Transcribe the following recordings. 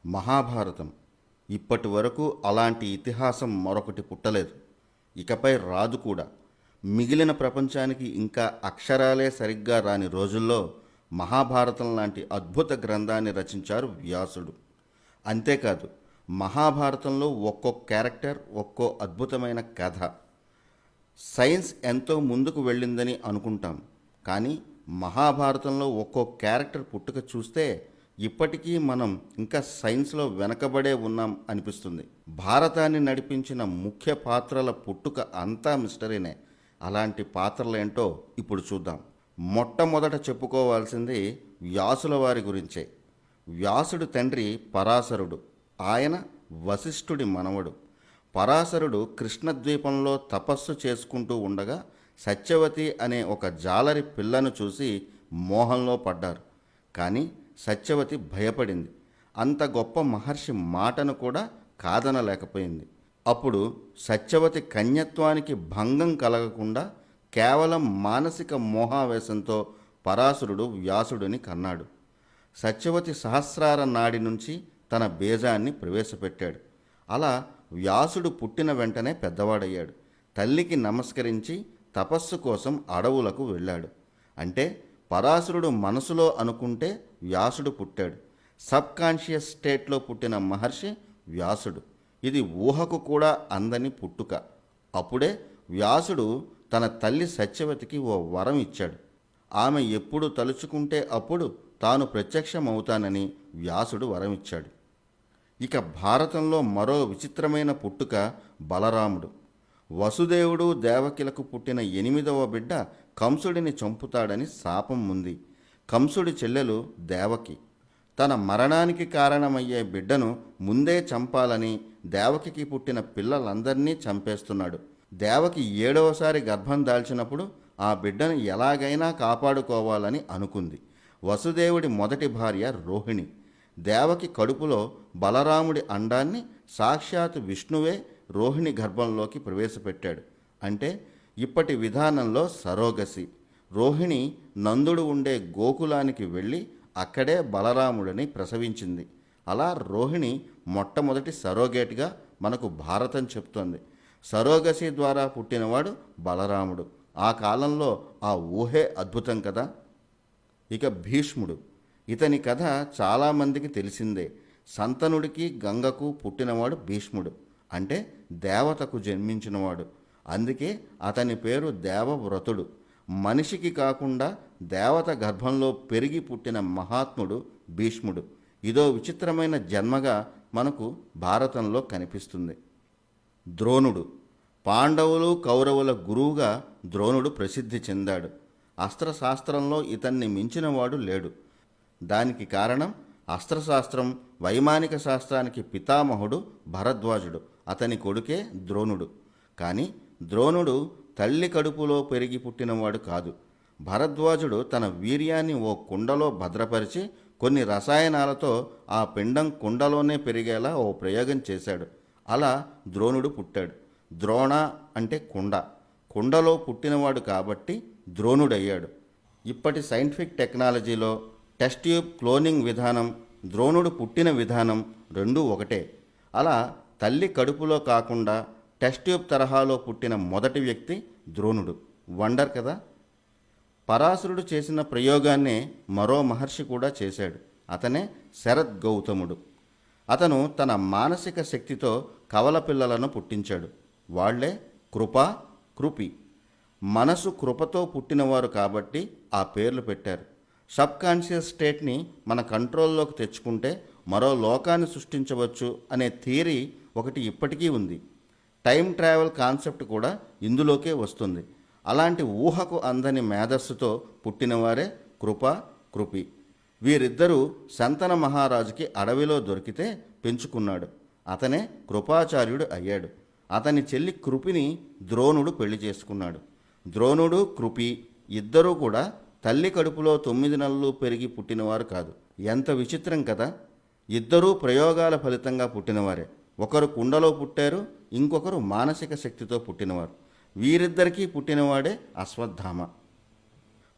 మహాభారతం ఇప్పటి వరకు అలాంటి ఇతిహాసం మరొకటి పుట్టలేదు. ఇకపై రాదు కూడా. మిగిలిన ప్రపంచానికి ఇంకా అక్షరాలే సరిగ్గా రాని రోజుల్లో మహాభారతం లాంటి అద్భుత గ్రంథాన్ని రచించారు వ్యాసుడు. అంతేకాదు, మహాభారతంలో ఒక్కో క్యారెక్టర్ ఒక్కో అద్భుతమైన కథ. సైన్స్ ఎంతో ముందుకు వెళ్ళిందని అనుకుంటాం, కానీ మహాభారతంలో ఒక్కో క్యారెక్టర్ పుట్టుక చూస్తే ఇప్పటికీ మనం ఇంకా సైన్స్లో వెనకబడే ఉన్నాం అనిపిస్తుంది. భారతాన్ని నడిపించిన ముఖ్య పాత్రల పుట్టుక అంతా మిస్టరీనే. అలాంటి పాత్రలేంటో ఇప్పుడు చూద్దాం. మొట్టమొదట చెప్పుకోవాల్సింది వ్యాసుల వారి గురించే. వ్యాసుడు తండ్రి పరాశరుడు. ఆయన వశిష్ఠుడి మనవడు. పరాశరుడు కృష్ణద్వీపంలో తపస్సు చేసుకుంటూ ఉండగా సత్యవతి అనే ఒక జాలరి పిల్లను చూసి మోహంలో పడ్డారు. కానీ సత్యవతి భయపడింది. అంత గొప్ప మహర్షి మాటను కూడా కాదనలేకపోయింది. అప్పుడు సత్యవతి కన్యత్వానికి భంగం కలగకుండా కేవలం మానసిక మోహావేశంతో పరాశరుడు వ్యాసుడిని కన్నాడు. సత్యవతి సహస్రార నాడి నుంచి తన బీజాన్ని ప్రవేశపెట్టాడు. అలా వ్యాసుడు పుట్టిన వెంటనే పెద్దవాడయ్యాడు. తల్లికి నమస్కరించి తపస్సు కోసం అడవులకు వెళ్ళాడు. అంటే పరాశరుడు మనసులో అనుకుంటే వ్యాసుడు పుట్టాడు. సబ్ కాన్షియస్ స్టేట్లో పుట్టిన మహర్షి వ్యాసుడు. ఇది ఊహకు కూడా అందని పుట్టుక. అప్పుడే వ్యాసుడు తన తల్లి సత్యవతికి ఓ వరం ఇచ్చాడు. ఆమె ఎప్పుడు తలుచుకుంటే అప్పుడు తాను ప్రత్యక్షమవుతానని వ్యాసుడు వరం ఇచ్చాడు. ఇక భారతంలో మరో విచిత్రమైన పుట్టుక బలరాముడు. వసుదేవుడు దేవకిలకు పుట్టిన 8వ బిడ్డ కంసుడిని చంపుతాడని శాపం ఉంది. కంసుడి చెల్లెలు దేవకి తన మరణానికి కారణమయ్యే బిడ్డను ముందే చంపాలని దేవకికి పుట్టిన పిల్లలందరినీ చంపేస్తున్నాడు. దేవకి 7వసారి గర్భం దాల్చినప్పుడు ఆ బిడ్డను ఎలాగైనా కాపాడుకోవాలని అనుకుంది. వసుదేవుడి మొదటి భార్య రోహిణి. దేవకి కడుపులో బలరాముడి అండాన్ని సాక్షాత్ విష్ణువే రోహిణి గర్భంలోకి ప్రవేశపెట్టాడు. అంటే ఇప్పటి విధానంలో సరోగసి. రోహిణి నందుడు ఉండే గోకులానికి వెళ్ళి అక్కడే బలరాముడిని ప్రసవించింది. అలా రోహిణి మొట్టమొదటి సరోగేట్గా మనకు భారతం చెప్తోంది. సరోగసి ద్వారా పుట్టినవాడు బలరాముడు. ఆ కాలంలో ఆ ఊహే అద్భుతం కదా. ఇక భీష్ముడు. ఇతని కథ చాలామందికి తెలిసిందే. సంతనుడికి గంగకు పుట్టినవాడు భీష్ముడు. అంటే దేవతకు జన్మించినవాడు. అందుకే అతని పేరు దేవవ్రతుడు. మనిషికి కాకుండా దేవత గర్భంలో పెరిగి పుట్టిన మహాత్ముడు భీష్ముడు. ఇదో విచిత్రమైన జన్మగా మనకు భారతంలో కనిపిస్తుంది. ద్రోణుడు. పాండవులు కౌరవుల గురువుగా ద్రోణుడు ప్రసిద్ధి చెందాడు. అస్త్రశాస్త్రంలో ఇతన్ని మించినవాడు లేడు. దానికి కారణం అస్త్రశాస్త్రం, వైమానిక శాస్త్రానికి పితామహుడు భరద్వాజుడు. అతని కొడుకే ద్రోణుడు. కానీ ద్రోణుడు తల్లి కడుపులో పెరిగి పుట్టినవాడు కాదు. భరద్వాజుడు తన వీర్యాన్ని ఓ కుండలో భద్రపరిచి కొన్ని రసాయనాలతో ఆ పిండం కుండలోనే పెరిగేలా ఓ ప్రయోగం చేశాడు. అలా ద్రోణుడు పుట్టాడు. ద్రోణ అంటే కుండ. కుండలో పుట్టినవాడు కాబట్టి ద్రోణుడయ్యాడు. ఇప్పటి సైంటిఫిక్ టెక్నాలజీలో టెస్ట్ ట్యూబ్ క్లోనింగ్ విధానం, ద్రోణుడు పుట్టిన విధానం రెండూ ఒకటే. అలా తల్లి కడుపులో కాకుండా టెస్ట్ ట్యూబ్ తరహాలో పుట్టిన మొదటి వ్యక్తి ద్రోణుడు. వండర్ కదా. పరాశరుడు చేసిన ప్రయోగాన్నే మరో మహర్షి కూడా చేశాడు. అతనే శరత్ గౌతముడు. అతను తన మానసిక శక్తితో కవల పిల్లలను పుట్టించాడు. వాళ్లే కృప, కృపి. మనసు కృపతో పుట్టినవారు కాబట్టి ఆ పేర్లు పెట్టారు. సబ్ కాన్షియస్ స్టేట్ని మన కంట్రోల్లోకి తెచ్చుకుంటే మరో లోకాన్ని సృష్టించవచ్చు అనే థియరీ ఒకటి ఇప్పటికీ ఉంది. టైం ట్రావెల్ కాన్సెప్ట్ కూడా ఇందులోకే వస్తుంది. అలాంటి ఊహకు అందని మేధస్సుతో పుట్టినవారే కృప, కృపి. వీరిద్దరూ శంతన మహారాజుకి అడవిలో దొరికితే పెంచుకున్నాడు. అతనే కృపాచార్యుడు అయ్యాడు. అతని చెల్లి కృపిని ద్రోణుడు పెళ్లి చేసుకున్నాడు. ద్రోణుడు, కృపి ఇద్దరూ కూడా తల్లి కడుపులో 9 నెలలు పెరిగి పుట్టినవారు కాదు. ఎంత విచిత్రం కదా. ఇద్దరూ ప్రయోగాల ఫలితంగా పుట్టినవారే. ఒకరు కుండలో పుట్టారు, ఇంకొకరు మానసిక శక్తితో పుట్టినవారు. వీరిద్దరికీ పుట్టినవాడే అశ్వత్థామ.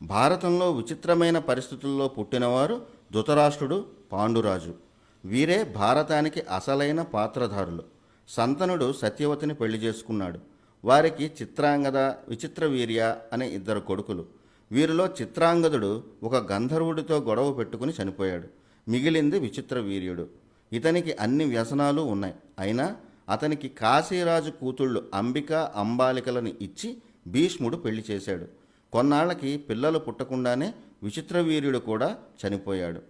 భారతంలో విచిత్రమైన పరిస్థితుల్లో పుట్టినవారు ధృతరాష్ట్రుడు, పాండురాజు. వీరే భారతానికి అసలైన పాత్రధారులు. సంతనుడు సత్యవతిని పెళ్లి చేసుకున్నాడు. వారికి చిత్రాంగద, విచిత్రవీర్య అనే ఇద్దరు కొడుకులు. వీరిలో చిత్రాంగదుడు ఒక గంధర్వుడితో గొడవ పెట్టుకుని చనిపోయాడు. మిగిలింది విచిత్రవీర్యుడు. ఇతనికి అన్ని వ్యసనాలు ఉన్నాయి. అయినా అతనికి కాశీరాజు కూతుళ్ళు అంబిక, అంబాలికలను ఇచ్చి భీష్ముడు పెళ్లి చేశాడు. కొన్నాళ్లకి పిల్లలు పుట్టకుండానే విచిత్రవీర్యుడు కూడా చనిపోయాడు.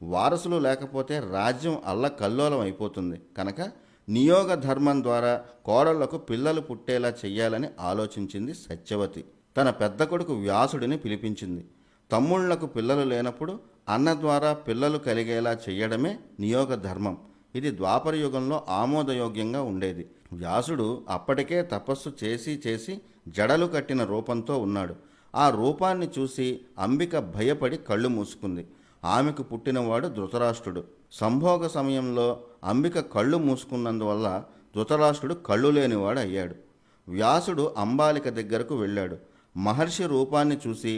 వారసులు లేకపోతే రాజ్యం అల్లకల్లోలం అయిపోతుంది కనుక నియోగ ధర్మం ద్వారా కోడళ్లకు పిల్లలు పుట్టేలా చెయ్యాలని ఆలోచించింది సత్యవతి. తన పెద్ద కొడుకు వ్యాసుడిని పిలిపించింది. తమ్ముళ్లకు పిల్లలు లేనప్పుడు అన్న ద్వారా పిల్లలు కలిగేలా చెయ్యడమే నియోగ ధర్మం. ఇది ద్వాపర యుగంలో ఆమోదయోగ్యంగా ఉండేది. వ్యాసుడు అప్పటికే తపస్సు చేసి చేసి జడలు కట్టిన రూపంతో ఉన్నాడు. ఆ రూపాన్ని చూసి అంబిక భయపడి కళ్ళు మూసుకుంది. ఆమెకు పుట్టినవాడు ధృతరాష్ట్రుడు. సంభోగ సమయంలో అంబిక కళ్ళు మూసుకున్నందువల్ల ధృతరాష్ట్రుడు కళ్ళు లేనివాడు అయ్యాడు. వ్యాసుడు అంబాలిక దగ్గరకు వెళ్ళాడు. మహర్షి రూపాన్ని చూసి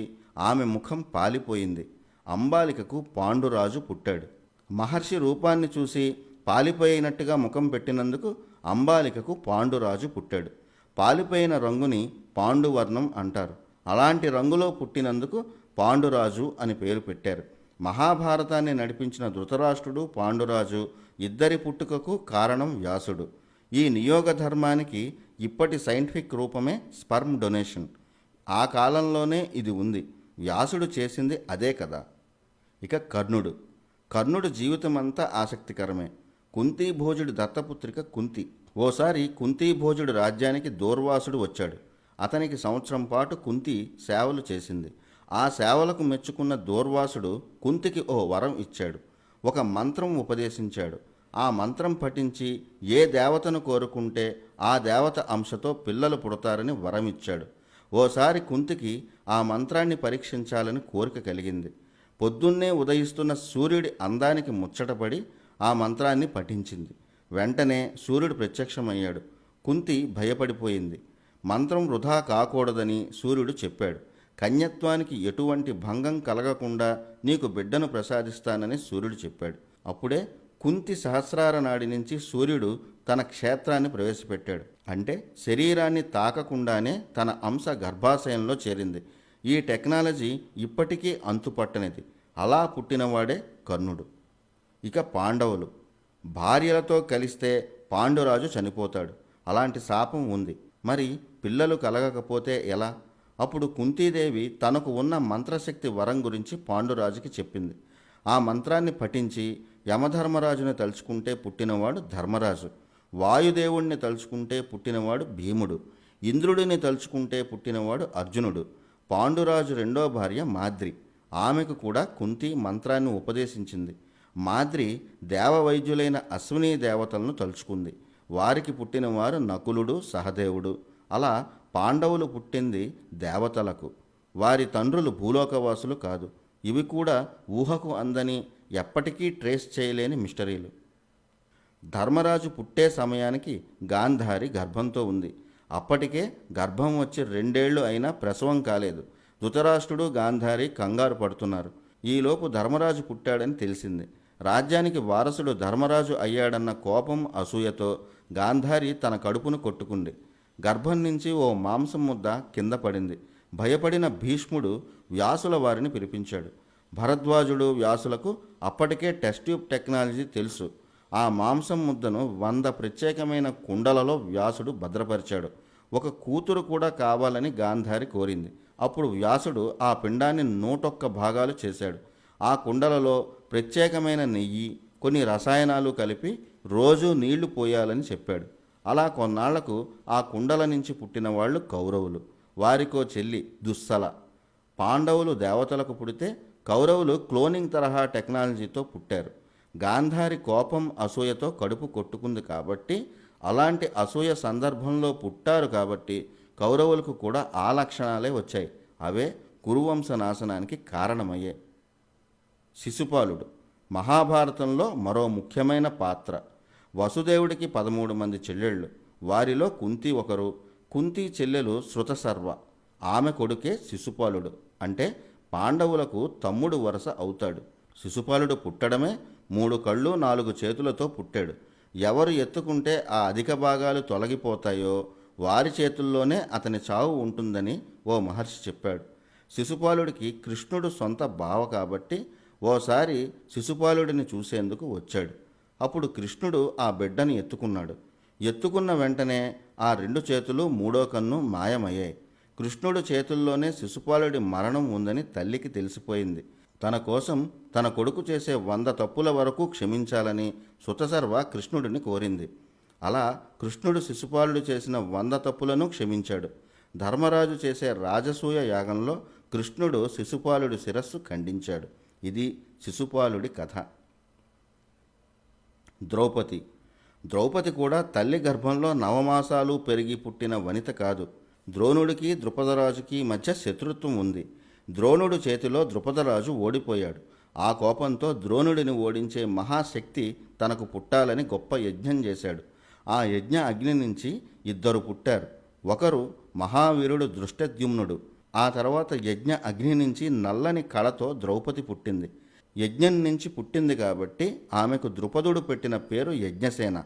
ఆమె ముఖం పాలిపోయింది. అంబాలికకు పాండురాజు పుట్టాడు. మహర్షి రూపాన్ని చూసి పాలిపోయినట్టుగా ముఖం పెట్టినందుకు అంబాలికకు పాండురాజు పుట్టాడు. పాలిపోయిన రంగుని పాండువర్ణం అంటారు. అలాంటి రంగులో పుట్టినందుకు పాండురాజు అని పేరు పెట్టారు. మహాభారతాన్ని నడిపించిన ధృతరాష్ట్రుడు, పాండురాజు ఇద్దరి పుట్టుకకు కారణం వ్యాసుడు. ఈ నియోగ ధర్మానికి ఇప్పటి సైంటిఫిక్ రూపమే స్పర్మ్ డొనేషన్. ఆ కాలంలోనే ఇది ఉంది. వ్యాసుడు చేసింది అదే కదా. ఇక కర్ణుడు. కర్ణుడు జీవితమంతా ఆసక్తికరమే. కుంతీభోజుడి దత్తపుత్రిక కుంతి. ఓసారి కుంతీభోజుడి రాజ్యానికి దూర్వాసుడు వచ్చాడు. అతనికి సంవత్సరం పాటు కుంతి సేవలు చేసింది. ఆ సేవలకు మెచ్చుకున్న దూర్వాసుడు కుంతికి ఓ వరం ఇచ్చాడు. ఒక మంత్రం ఉపదేశించాడు. ఆ మంత్రం పఠించి ఏ దేవతను కోరుకుంటే ఆ దేవత అంశతో పిల్లలు పుడతారని వరం ఇచ్చాడు. ఓసారి కుంతికి ఆ మంత్రాన్ని పరీక్షించాలని కోరిక కలిగింది. పొద్దున్నే ఉదయిస్తున్న సూర్యుడి అందానికి ముచ్చటపడి ఆ మంత్రాన్ని పఠించింది. వెంటనే సూర్యుడు ప్రత్యక్షమయ్యాడు. కుంతి భయపడిపోయింది. మంత్రం వృధా కాకూడదని సూర్యుడు చెప్పాడు. కన్యత్వానికి ఎటువంటి భంగం కలగకుండా నీకు బిడ్డను ప్రసాదిస్తానని సూర్యుడు చెప్పాడు. అప్పుడే కుంతి సహస్రార నాడి నుంచి సూర్యుడు తన క్షేత్రాన్ని ప్రవేశపెట్టాడు. అంటే శరీరాన్ని తాకకుండానే తన అంశ గర్భాశయంలో చేరింది. ఈ టెక్నాలజీ ఇప్పటికీ అంతుపట్టనిది. అలా పుట్టినవాడే కర్ణుడు. ఇక పాండవులు. భార్యలతో కలిస్తే పాండురాజు చనిపోతాడు. అలాంటి శాపం ఉంది. మరి పిల్లలు కలగకపోతే ఎలా? అప్పుడు కుంతీదేవి తనకు ఉన్న మంత్రశక్తి వరం గురించి పాండురాజుకి చెప్పింది. ఆ మంత్రాన్ని పఠించి యమధర్మరాజుని తలుచుకుంటే పుట్టినవాడు ధర్మరాజు, వాయుదేవుణ్ణి తలుచుకుంటే పుట్టినవాడు భీముడు, ఇంద్రుడిని తలుచుకుంటే పుట్టినవాడు అర్జునుడు. పాండురాజు రెండో భార్య మాద్రి. ఆమెకు కూడా కుంతి మంత్రాన్ని ఉపదేశించింది. మాద్రి దేవవైద్యులైన అశ్విని దేవతలను తలుచుకుంది. వారికి పుట్టినవారు నకులుడు, సహదేవుడు. అలా పాండవులు పుట్టింది దేవతలకు. వారి తండ్రులు భూలోకవాసులు కాదు. ఇవి కూడా ఊహకు అందని, ఎప్పటికీ ట్రేస్ చేయలేని మిస్టరీలు. ధర్మరాజు పుట్టే సమయానికి గాంధారి గర్భంతో ఉంది. అప్పటికే గర్భం వచ్చి 2 ఏళ్లు అయినా ప్రసవం కాలేదు. ధృతరాష్ట్రుడు, గాంధారి కంగారు పడుతున్నారు. ఈలోపు ధర్మరాజు పుట్టాడని తెలిసింది. రాజ్యానికి వారసుడు ధర్మరాజు అయ్యాడన్న కోపం, అసూయతో గాంధారి తన కడుపును కొట్టుకుంది. గర్భం నుంచి ఓ మాంసం ముద్ద కింద పడింది. భయపడిన భీష్ముడు వ్యాసుల వారిని పిలిపించాడు. భరద్వాజుడు, వ్యాసులకు అప్పటికే టెస్ట్ ట్యూబ్ టెక్నాలజీ తెలుసు. ఆ మాంసం ముద్దను 100 ప్రత్యేకమైన కుండలలో వ్యాసుడు భద్రపరిచాడు. ఒక కూతురు కూడా కావాలని గాంధారి కోరింది. అప్పుడు వ్యాసుడు ఆ పిండాన్ని 101 భాగాలు చేశాడు. ఆ కుండలలో ప్రత్యేకమైన నెయ్యి, కొన్ని రసాయనాలు కలిపి రోజూ నీళ్లు పోయాలని చెప్పాడు. అలా కొన్నాళ్లకు ఆ కుండల నుంచి పుట్టిన వాళ్ళు కౌరవులు. వారికో చెల్లి దుస్సల. పాండవులు దేవతలకు పుడితే కౌరవులు క్లోనింగ్ తరహా టెక్నాలజీతో పుట్టారు. గాంధారి కోపం, అసూయతో కడుపు కొట్టుకుంది కాబట్టి, అలాంటి అసూయ సందర్భంలో పుట్టారు కాబట్టి కౌరవులకు కూడా ఆ లక్షణాలే వచ్చాయి. అవే కురువంశ నాశనానికి కారణమయ్యాయి. శిశుపాలుడు మహాభారతంలో మరో ముఖ్యమైన పాత్ర. వసుదేవుడికి 13 మంది చెల్లెళ్ళు. వారిలో కుంతి ఒకరు. కుంతి చెల్లెలు శృతసర్వ. ఆమె కొడుకే శిశుపాలుడు. అంటే పాండవులకు తమ్ముడు వరస అవుతాడు. శిశుపాలుడు పుట్టడమే 3 కళ్ళు 4 చేతులతో పుట్టాడు. ఎవరు ఎత్తుకుంటే ఆ అధిక భాగాలు తొలగిపోతాయో వారి చేతుల్లోనే అతని చావు ఉంటుందని ఓ మహర్షి చెప్పాడు. శిశుపాలుడికి కృష్ణుడు సొంత బావ కాబట్టి ఓసారి శిశుపాలుడిని చూసేందుకు వచ్చాడు. అప్పుడు కృష్ణుడు ఆ బిడ్డని ఎత్తుకున్నాడు. ఎత్తుకున్న వెంటనే ఆ 2 చేతులు 3వ కన్ను మాయమయ్యాయి. కృష్ణుడు చేతుల్లోనే శిశుపాలుడి మరణం ఉందని తల్లికి తెలిసిపోయింది. తన కోసం తన కొడుకు చేసే 100 తప్పుల వరకు క్షమించాలని సుతసర్వ కృష్ణుడిని కోరింది. అలా కృష్ణుడు శిశుపాలుడు చేసిన 100 తప్పులను క్షమించాడు. ధర్మరాజు చేసే రాజసూయ యాగంలో కృష్ణుడు శిశుపాలుడి శిరస్సు ఖండించాడు. ఇది శిశుపాలుడి కథ. ద్రౌపది కూడా తల్లి గర్భంలో 9 మాసాలు పెరిగి పుట్టిన వనిత కాదు. ద్రోణుడికి ద్రుపదరాజుకి మధ్య శత్రుత్వం ఉంది. ద్రోణుడు చేతిలో ద్రుపదరాజు ఓడిపోయాడు. ఆ కోపంతో ద్రోణుడిని ఓడించే మహాశక్తి తనకు పుట్టాలని గొప్ప యజ్ఞం చేశాడు. ఆ యజ్ఞ అగ్ని నుంచి 2 పుట్టారు. ఒకరు మహావీరుడు దృష్టద్యుమ్నుడు. ఆ తర్వాత యజ్ఞ అగ్ని నుంచి నల్లని కళతో ద్రౌపది పుట్టింది. యజ్ఞం నుంచి పుట్టింది కాబట్టి ఆమెకు ద్రుపదుడు పెట్టిన పేరు యజ్ఞసేన.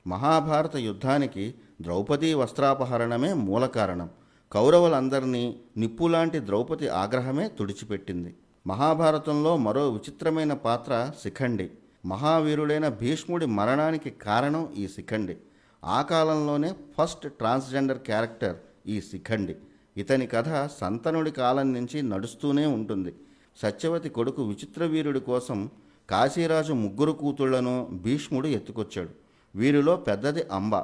మహాభారత యుద్ధానికి ద్రౌపదీ వస్త్రాపహరణమే మూల కారణం. కౌరవులందరినీ నిప్పులాంటి ద్రౌపది ఆగ్రహమే తుడిచిపెట్టింది. మహాభారతంలో మరో విచిత్రమైన పాత్ర శిఖండి. మహావీరుడైన భీష్ముడి మరణానికి కారణం ఈ శిఖండి. ఆ కాలంలోనే ఫస్ట్ ట్రాన్స్జెండర్ క్యారెక్టర్ ఈ శిఖండి. ఇతని కథ సంతనుడి కాలం నుంచి నడుస్తూనే ఉంటుంది. సత్యవతి కొడుకు విచిత్రవీరుడి కోసం కాశీరాజు 3 కూతుళ్లను భీష్ముడు ఎత్తుకొచ్చాడు. వీరిలో పెద్దది అంబ.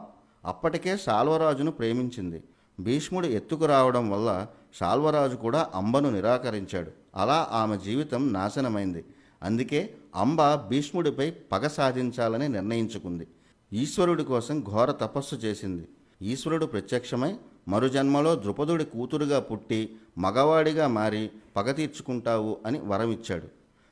అప్పటికే శాల్వరాజును ప్రేమించింది. భీష్ముడు ఎత్తుకురావడం వల్ల శాల్వరాజు కూడా అంబను నిరాకరించాడు. అలా ఆమె జీవితం నాశనమైంది. అందుకే అంబ భీష్ముడిపై పగ సాధించాలని నిర్ణయించుకుంది. ఈశ్వరుడి కోసం ఘోర తపస్సు చేసింది. ఈశ్వరుడు ప్రత్యక్షమై మరుజన్మలో ద్రుపదుడి కూతురుగా పుట్టి మగవాడిగా మారి పగ తీర్చుకుంటావు అని వరమిచ్చాడు.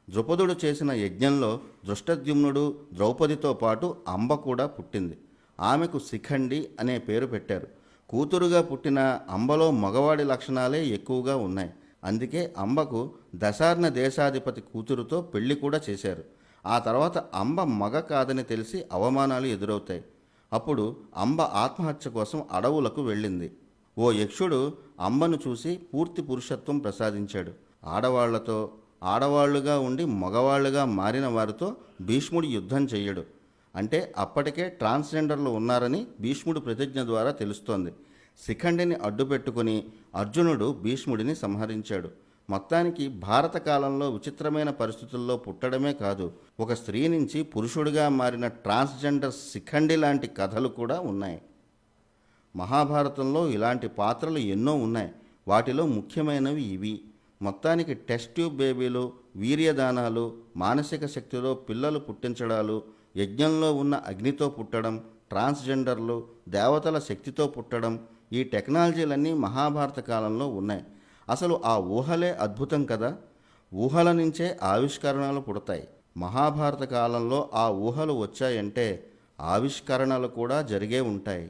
ద్రుపదుడు చేసిన యజ్ఞంలో దృష్టద్యుమ్నుడు ద్రౌపదితో పాటు అంబ కూడా పుట్టింది. ఆమెకు శిఖండి అనే పేరు పెట్టారు. కూతురుగా పుట్టిన అంబలో మగవాడి లక్షణాలే ఎక్కువగా ఉన్నాయి. అందుకే అంబకు దశార్ణ దేశాధిపతి కూతురుతో పెళ్లి కూడా చేశారు. ఆ తర్వాత అంబ మగ కాదని తెలిసి అవమానాలు ఎదురవుతాయి. అప్పుడు అంబ ఆత్మహత్య కోసం అడవులకు వెళ్ళింది. ఓ యక్షుడు అంబను చూసి పూర్తి పురుషత్వం ప్రసాదించాడు. ఆడవాళ్లుగా ఉండి మగవాళ్లుగా మారిన వారితో భీష్ముడు యుద్ధం చెయ్యడు. అంటే అప్పటికే ట్రాన్స్జెండర్లు ఉన్నారని భీష్ముడు ప్రతిజ్ఞ ద్వారా తెలుస్తోంది. శిఖండిని అడ్డుపెట్టుకుని అర్జునుడు భీష్ముడిని సంహరించాడు. మొత్తానికి భారత కాలంలో విచిత్రమైన పరిస్థితుల్లో పుట్టడమే కాదు, ఒక స్త్రీ నుంచి పురుషుడిగా మారిన ట్రాన్స్జెండర్ శిఖండి లాంటి కథలు కూడా ఉన్నాయి. మహాభారతంలో ఇలాంటి పాత్రలు ఎన్నో ఉన్నాయి. వాటిలో ముఖ్యమైనవి ఇవి. మొత్తానికి టెస్ట్ ట్యూబ్ బేబీలు, వీర్యదానాలు, మానసిక శక్తితో పిల్లలు పుట్టించడాలు, యజ్ఞంలో ఉన్న అగ్నితో పుట్టడం, ట్రాన్స్జెండర్లు, దేవతల శక్తితో పుట్టడం, ఈ టెక్నాలజీలన్నీ మహాభారత కాలంలో ఉన్నాయి. అసలు ఆ ఊహలే అద్భుతం కదా. ఊహల నుంచే ఆవిష్కరణలు పుడతాయి. మహాభారత కాలంలో ఆ ఊహలు వచ్చాయంటే ఆవిష్కరణలు కూడా జరిగే ఉంటాయి.